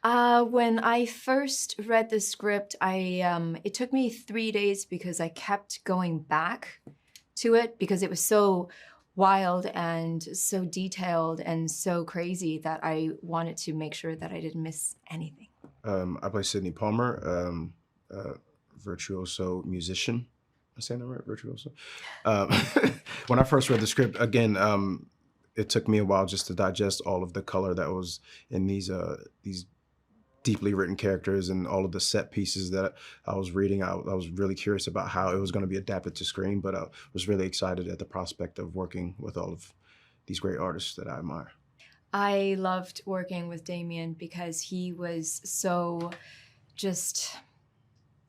When I first read the script, it took me 3 days because I kept going back to it because it was so wild and so detailed and so crazy that I wanted to make sure that I didn't miss anything. I play Sidney Palmer, virtuoso musician. Am I saying that right? Virtuoso. Um, when I first read the script, again, it took me a while just to digest all of the color that was in these deeply written characters and all of the set pieces that I was reading. I was really curious about how it was going to be adapted to screen, but I was really excited at the prospect of working with all of these great artists that I admire. I loved working with Damien because he was so just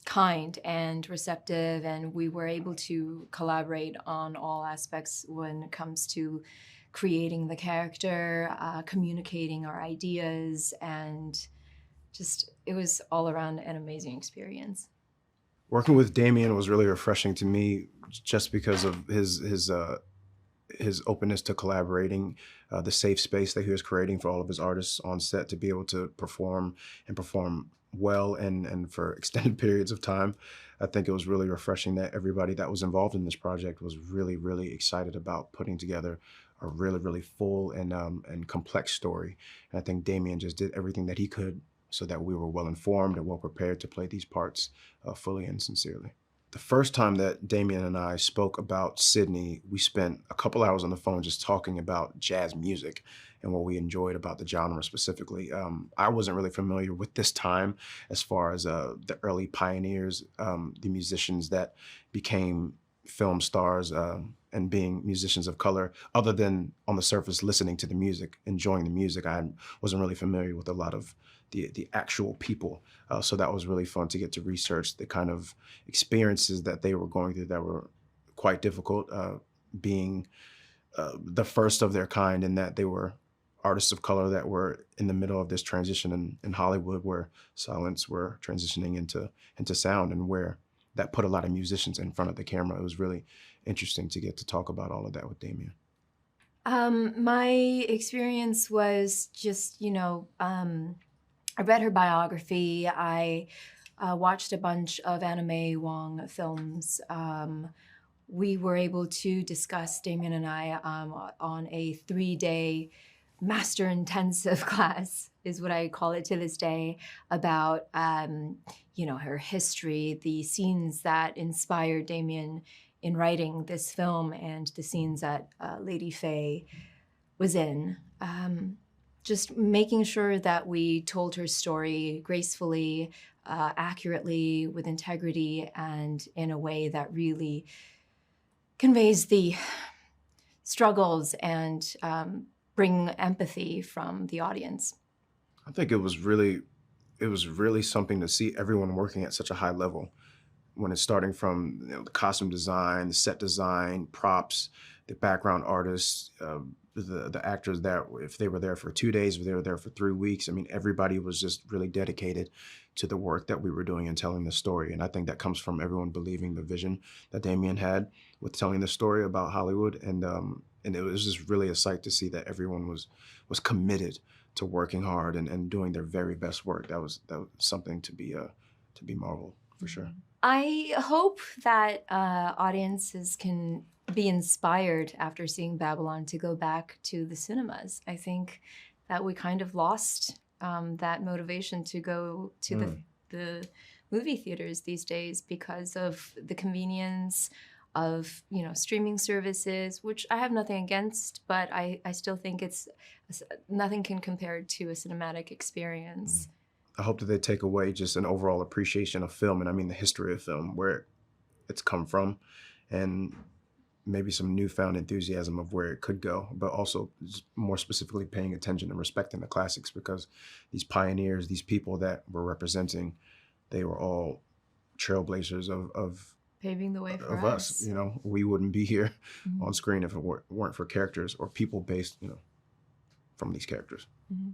kind and receptive, and we were able to collaborate on all aspects when it comes to creating the character, communicating our ideas, and just it was all around an amazing experience. Working with Damien was really refreshing to me just because of his openness to collaborating, the safe space that he was creating for all of his artists on set to be able to perform and perform well and for extended periods of time. I think it was really refreshing that everybody that was involved in this project was really, really excited about putting together a really, really full and complex story. And I think Damien just did everything that he could so that we were well informed and well prepared to play these parts fully and sincerely. The first time that Damien and I spoke about Sydney, we spent a couple hours on the phone just talking about jazz music and what we enjoyed about the genre specifically. I wasn't really familiar with this time as far as the early pioneers, the musicians that became film stars and being musicians of color, other than on the surface listening to the music, enjoying the music. I wasn't really familiar with a lot of the actual people. So that was really fun to get to research the kind of experiences that they were going through that were quite difficult, being the first of their kind in that they were artists of color that were in the middle of this transition in Hollywood where silence were transitioning into sound and where that put a lot of musicians in front of the camera. It was really interesting to get to talk about all of that with Damien. My experience was just, I read her biography. I watched a bunch of Anime Wong films. We were able to discuss, Damien and I, on a 3-day master intensive class, is what I call it to this day, about her history, the scenes that inspired Damien in writing this film, and the scenes that Lady Faye was in. Just making sure that we told her story gracefully, accurately, with integrity, and in a way that really conveys the struggles and bring empathy from the audience. I think it was really something to see everyone working at such a high level when it's starting from the costume design, the set design, props, the background artists, the actors that if they were there for 2 days, if they were there for 3 weeks, I mean, everybody was just really dedicated to the work that we were doing and telling the story. And I think that comes from everyone believing the vision that Damien had with telling the story about Hollywood. And it was just really a sight to see that everyone was committed to working hard and doing their very best work. That was something to be marveled for sure. I hope that audiences can be inspired after seeing Babylon to go back to the cinemas. I think that we kind of lost that motivation to go to the movie theaters these days because of the convenience of streaming services, which I have nothing against, but I still think nothing can compare to a cinematic experience. I hope that they take away just an overall appreciation of film, and I mean the history of film, where it's come from, and maybe some newfound enthusiasm of where it could go, but also more specifically paying attention and respecting the classics, because these pioneers, these people that we're representing, they were all trailblazers of Paving the way for of us. We wouldn't be here on screen if it weren't for characters or people based, from these characters. Mm-hmm.